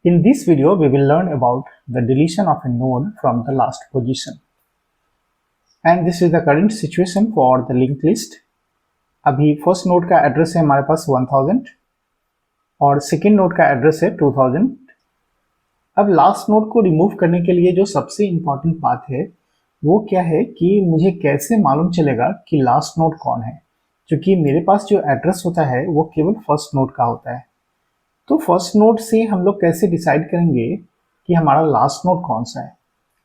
In this video, we will learn about the deletion of a node from the last position. And this is the current situation for the linked list. अभी first node का address है हमारे पास 1000 और second node का address है 2000. अब last node को remove करने के लिए जो सबसे इम्पॉर्टेंट बात है वो क्या है कि मुझे कैसे मालूम चलेगा कि लास्ट नोड कौन है, क्योंकि मेरे पास जो एड्रेस होता है वो केवल फर्स्ट नोड का होता है. तो फर्स्ट नोड से हम लोग कैसे डिसाइड करेंगे कि हमारा लास्ट नोड कौन सा है.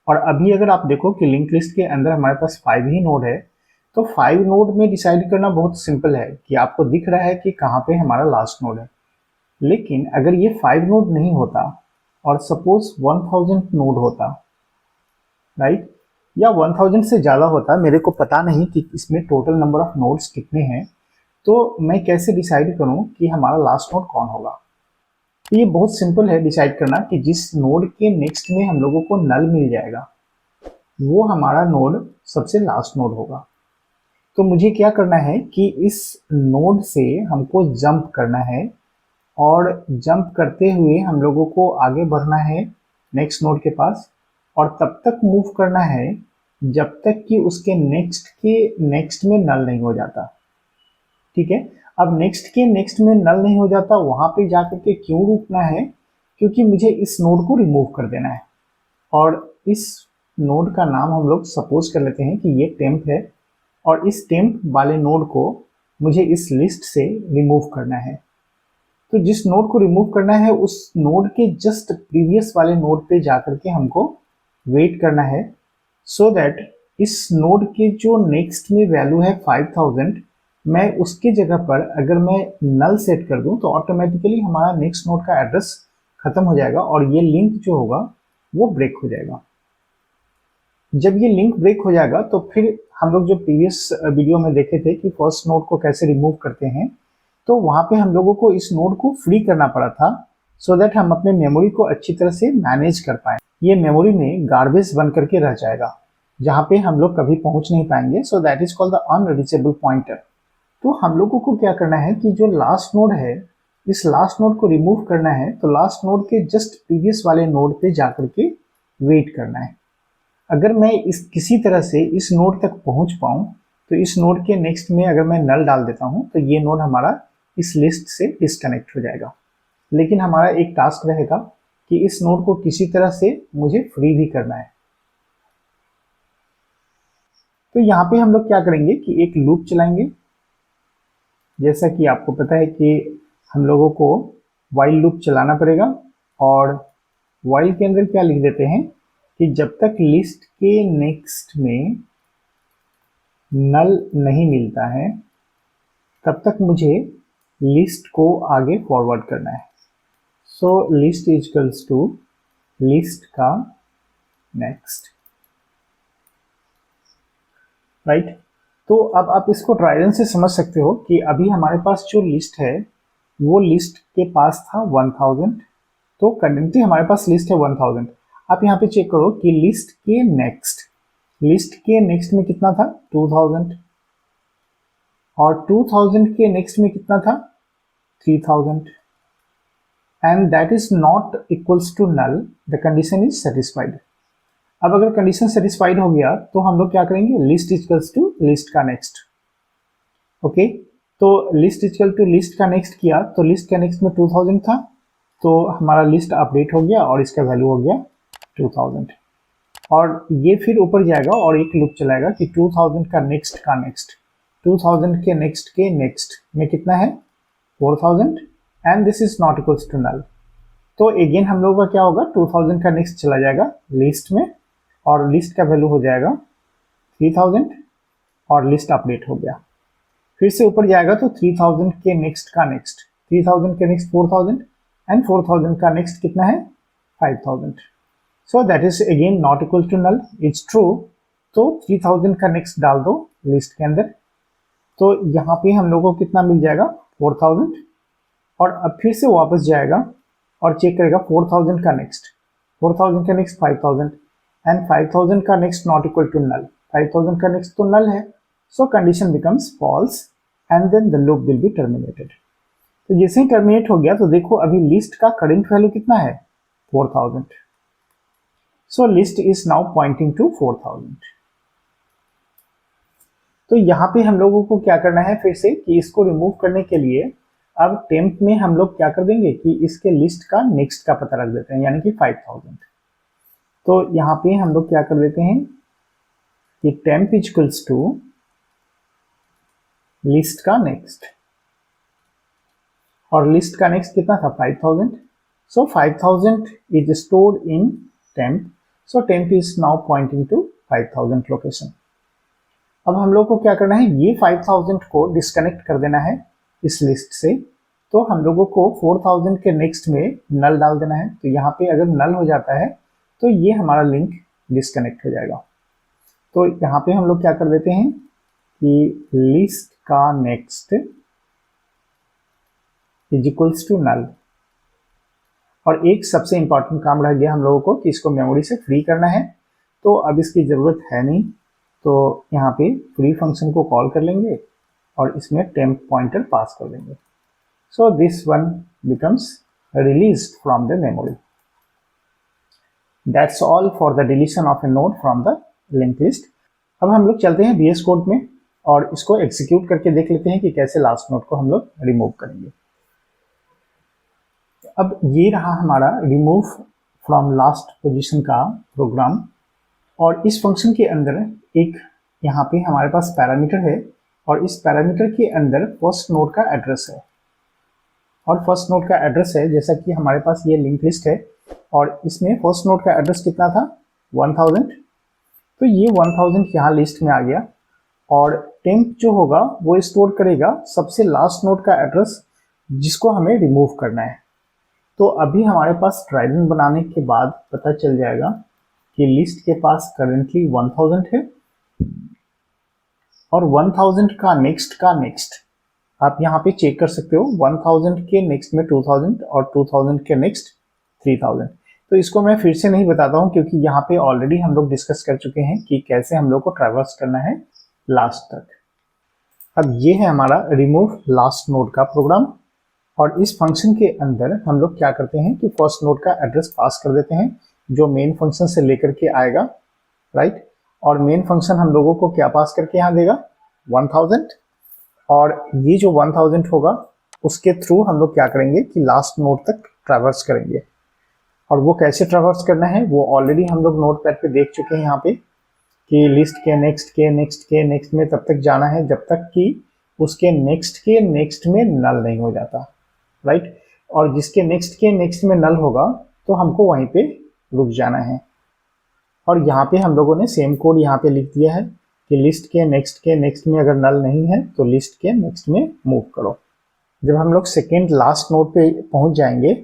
और अभी अगर आप देखो कि लिंक लिस्ट के अंदर हमारे पास 5 ही नोड है, तो 5 नोड में डिसाइड करना बहुत सिंपल है कि आपको दिख रहा है कि कहाँ पे हमारा लास्ट नोड है. लेकिन अगर ये 5 नोड नहीं होता और सपोज 1000 नोड होता, राइट, या 1000 से ज़्यादा होता, मेरे को पता नहीं कि इसमें टोटल नंबर ऑफ नोड्स कितने हैं, तो मैं कैसे डिसाइड करूँ कि हमारा लास्ट नोड कौन होगा. तो ये बहुत सिंपल है डिसाइड करना कि जिस नोड के नेक्स्ट में हम लोगों को नल मिल जाएगा वो हमारा नोड सबसे लास्ट नोड होगा. तो मुझे क्या करना है कि इस नोड से हमको जंप करना है और जंप करते हुए हम लोगों को आगे बढ़ना है नेक्स्ट नोड के पास, और तब तक मूव करना है जब तक कि उसके नेक्स्ट में नल नहीं हो जाता. ठीक है, अब नेक्स्ट के नेक्स्ट में नल नहीं हो जाता, वहां पे जाकर के क्यों रुकना है, क्योंकि मुझे इस नोड को रिमूव कर देना है. और इस नोड का नाम हम लोग सपोज कर लेते हैं कि ये टेम्प है, और इस टेम्प वाले नोड को मुझे इस लिस्ट से रिमूव करना है. तो जिस नोड को रिमूव करना है उस नोड के जस्ट प्रीवियस वाले नोड पे जाकर के हमको वेट करना है, सो दैट इस नोड के जो नेक्स्ट में वैल्यू है 5000, मैं उसके जगह पर अगर मैं नल सेट कर दूं तो ऑटोमेटिकली हमारा नेक्स्ट नोड का एड्रेस खत्म हो जाएगा और ये लिंक जो होगा वो ब्रेक हो जाएगा. जब ये लिंक ब्रेक हो जाएगा तो फिर हम लोग जो प्रीवियस वीडियो में देखे थे कि फर्स्ट नोड को कैसे रिमूव करते हैं, तो वहां पे हम लोगों को इस नोड को फ्री करना पड़ा था सो दैट हम अपने मेमोरी को अच्छी तरह से मैनेज कर पाए. ये मेमोरी में गार्बेज बन करके रह जाएगा जहाँ पे हम लोग कभी पहुंच नहीं पाएंगे. सो that is called the unreachable pointer. तो हम लोगों को क्या करना है कि जो लास्ट नोड है, इस लास्ट नोड को रिमूव करना है, तो लास्ट नोड के जस्ट प्रीवियस वाले नोड पे जाकर के वेट करना है. अगर मैं इस किसी तरह से इस नोड तक पहुंच पाऊं तो इस नोड के नेक्स्ट में अगर मैं नल डाल देता हूं तो ये नोड हमारा इस लिस्ट से डिस्कनेक्ट हो जाएगा. लेकिन हमारा एक टास्क रहेगा कि इस नोड को किसी तरह से मुझे फ्री भी करना है. तो यहाँ पे हम लोग क्या करेंगे कि एक लूप चलाएंगे. जैसा कि आपको पता है कि हम लोगों को वाइल लूप चलाना पड़ेगा, और वाइल के अंदर क्या लिख देते हैं कि जब तक लिस्ट के नेक्स्ट में नल नहीं मिलता है तब तक मुझे लिस्ट को आगे फॉरवर्ड करना है. So list is equals to list का नेक्स्ट, राइट. तो अब आप इसको ट्रायलन से समझ सकते हो कि अभी हमारे पास जो लिस्ट है वो लिस्ट के पास था 1000, तो करेंटली हमारे पास लिस्ट है 1000. आप यहाँ पे चेक करो कि लिस्ट के नेक्स्ट में कितना था 2000, और 2000 के नेक्स्ट में कितना था 3000, and that is not equals to null. The condition is satisfied. अब अगर कंडीशन सेटिस्फाइड हो गया तो हम लोग क्या करेंगे, लिस्ट इक्वल्स टू लिस्ट का नेक्स्ट. ओके, तो लिस्ट इक्वल टू लिस्ट का नेक्स्ट किया तो लिस्ट का नेक्स्ट में 2000 था, तो हमारा लिस्ट अपडेट हो गया और इसका वैल्यू हो गया 2000. और ये फिर ऊपर जाएगा और एक लूप चलाएगा कि 2000 का नेक्स्ट 2000 के नेक्स्ट में कितना है 4000, and this is not equals to null. तो अगेन हम लोगों का क्या होगा, 2000 का नेक्स्ट चला जाएगा लिस्ट में और लिस्ट का वैल्यू हो जाएगा 3000 और लिस्ट अपडेट हो गया. फिर से ऊपर जाएगा तो 3000 के नेक्स्ट 3000 के नेक्स्ट 4000, एंड 4000 का नेक्स्ट कितना है 5000. So that is again not equal to null. It's true. तो 3000 का नेक्स्ट डाल दो लिस्ट के अंदर, तो यहाँ पे हम लोगों को कितना मिल जाएगा 4000, और अब फिर से वापस जाएगा और चेक करेगा 4000 का नेक्स्ट 5000 एंड 5000 का next not equal to null. 5000 का नेक्स्ट तो नल है, so condition becomes false and then the loop will be terminated. तो जैसे ही टर्मिनेट हो गया तो देखो अभी लिस्ट का करंट वैल्यू कितना है 4000. So list is now pointing to 4000. तो यहाँ पे हम लोगों को क्या करना है फिर से कि इसको रिमूव करने के लिए अब टेम्प में हम लोग क्या कर देंगे कि इसके लिस्ट का नेक्स्ट का पता रख देते हैं, यानी कि 5000. तो यहाँ पे हम लोग क्या कर देते हैं कि टेम्प इक्वल्स टू लिस्ट का नेक्स्ट, और लिस्ट का नेक्स्ट कितना था 5000. So 5000 is stored in temp, so temp is now pointing to 5000 location. अब हम लोग को क्या करना है, ये 5000 को डिस्कनेक्ट कर देना है इस लिस्ट से. तो हम लोगों को 4000 के नेक्स्ट में नल डाल देना है. तो यहाँ पे अगर नल हो जाता है तो ये हमारा लिंक डिस्कनेक्ट हो जाएगा. तो यहाँ पे हम लोग क्या कर देते हैं कि लिस्ट का next is equals to null. और एक सबसे इंपॉर्टेंट काम रह गया हम लोगों को कि इसको मेमोरी से फ्री करना है. तो अब इसकी ज़रूरत है नहीं, तो यहाँ पे फ्री फंक्शन को कॉल कर लेंगे और इसमें टेम्प पॉइंटर पास कर देंगे. So this one becomes released from the memory. That's all for the deletion of A node from the link list. अब हम लोग चलते हैं VS कोड में और इसको एग्जीक्यूट करके देख लेते हैं कि कैसे लास्ट नोड को हम लोग रिमूव करेंगे. अब ये रहा हमारा रिमूव फ्रॉम लास्ट पोजीशन का प्रोग्राम. और इस फंक्शन के अंदर एक यहाँ पे हमारे पास पैरामीटर है, और इस पैरामीटर के अंदर फर्स्ट नोड का एड्रेस है. और फर्स्ट नोड का एड्रेस है जैसा कि हमारे पास ये लिंक लिस्ट है, और इसमें फर्स्ट नोड का एड्रेस कितना था 1000. तो ये 1000 यहाँ लिस्ट में आ गया. और टेम्प जो होगा वो स्टोर करेगा सबसे लास्ट नोड का एड्रेस जिसको हमें रिमूव करना है. तो अभी हमारे पास ट्राइडेंट बनाने के बाद पता चल जाएगा कि लिस्ट के पास करेंटली 1000 है, और 1000 का नेक्स्ट आप यहाँ पे चेक कर सकते हो. 1000 के नेक्स्ट में 2000 और 2000 के नेक्स्ट 3000. तो इसको मैं फिर से नहीं बताता हूँ क्योंकि यहाँ पे ऑलरेडी हम लोग डिस्कस कर चुके हैं कि कैसे हम लोग को ट्रैवर्स करना है लास्ट तक. अब ये है हमारा रिमूव लास्ट नोड का प्रोग्राम. और इस फंक्शन के अंदर हम लोग क्या करते हैं कि फर्स्ट नोड का एड्रेस पास कर देते हैं जो मेन फंक्शन से लेकर के आएगा, राइट. और मेन फंक्शन हम लोगों को क्या पास करके यहाँ देगा 1000. और ये जो 1000 होगा उसके थ्रू हम लोग क्या करेंगे कि लास्ट नोड तक ट्रैवर्स करेंगे. और वो कैसे ट्रैवर्स करना है वो ऑलरेडी हम लोग नोट पैड पे देख चुके हैं यहाँ पे कि लिस्ट के नेक्स्ट में तब तक जाना है जब तक कि उसके नेक्स्ट में नल नहीं हो जाता, राइट. और जिसके नेक्स्ट में नल होगा तो हमको वहीं पे रुक जाना है. और यहाँ पे हम लोगों ने सेम कोड यहाँ पे लिख दिया है कि लिस्ट के नेक्स्ट में अगर नल नहीं है तो लिस्ट के नेक्स्ट में मूव करो. जब हम लोग सेकेंड लास्ट नोड पे पहुंच जाएंगे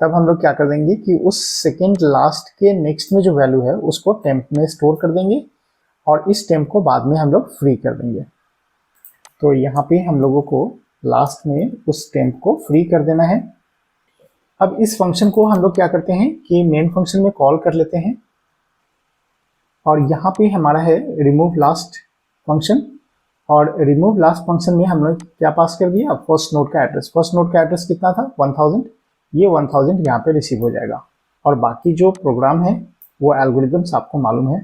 तब हम लोग क्या कर देंगे कि उस सेकेंड लास्ट के नेक्स्ट में जो वैल्यू है उसको टेम्प में स्टोर कर देंगे, और इस टेम्प को बाद में हम लोग फ्री कर देंगे. तो यहाँ पे हम लोगों को लास्ट में उस टेम्प को फ्री कर देना है. अब इस फंक्शन को हम लोग क्या करते हैं कि मेन फंक्शन में कॉल कर लेते हैं, और यहाँ पे हमारा है रिमूव लास्ट फंक्शन. और रिमूव लास्ट फंक्शन में हम लोग क्या पास कर दिया फर्स्ट नोड का एड्रेस. फर्स्ट नोड का एड्रेस कितना था 1000. ये 1000 यहाँ पे रिसीव हो जाएगा. और बाकी जो प्रोग्राम है वो एल्गोरिथम्स आपको मालूम है,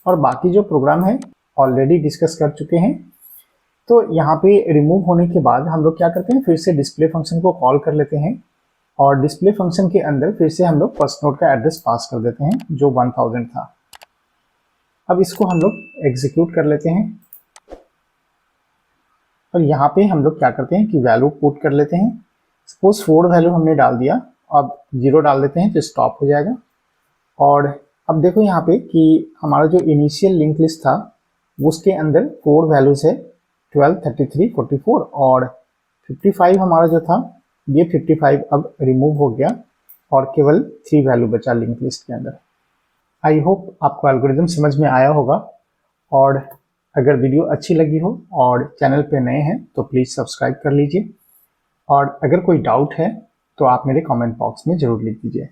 और बाकी जो प्रोग्राम है ऑलरेडी डिस्कस कर चुके हैं. तो यहाँ पे रिमूव होने के बाद हम लोग क्या करते हैं फिर से डिस्प्ले फंक्शन को कॉल कर लेते हैं, और डिस्प्ले फंक्शन के अंदर फिर से हम लोग फर्स्ट नोड का एड्रेस पास कर देते हैं जो 1000 था. अब इसको हम लोग एग्जीक्यूट कर लेते हैं, और यहाँ पे हम लोग क्या करते हैं कि वैल्यू पुट कर लेते हैं. सपोज 4 वैल्यू हमने डाल दिया, अब 0 डाल देते हैं तो स्टॉप हो जाएगा. और अब देखो यहाँ पे कि हमारा जो इनिशियल लिंक लिस्ट था उसके अंदर 4 वैल्यूज है 12, 33, 44 और 55 हमारा जो था ये 55 अब रिमूव हो गया, और केवल 3 वैल्यू बचा लिंक लिस्ट के अंदर. आई होप आपको एल्गोरिथम समझ में आया होगा. और अगर वीडियो अच्छी लगी हो और चैनल पे नए हैं तो प्लीज़ सब्सक्राइब कर लीजिए, और अगर कोई डाउट है तो आप मेरे कमेंट बॉक्स में ज़रूर लिख दीजिए.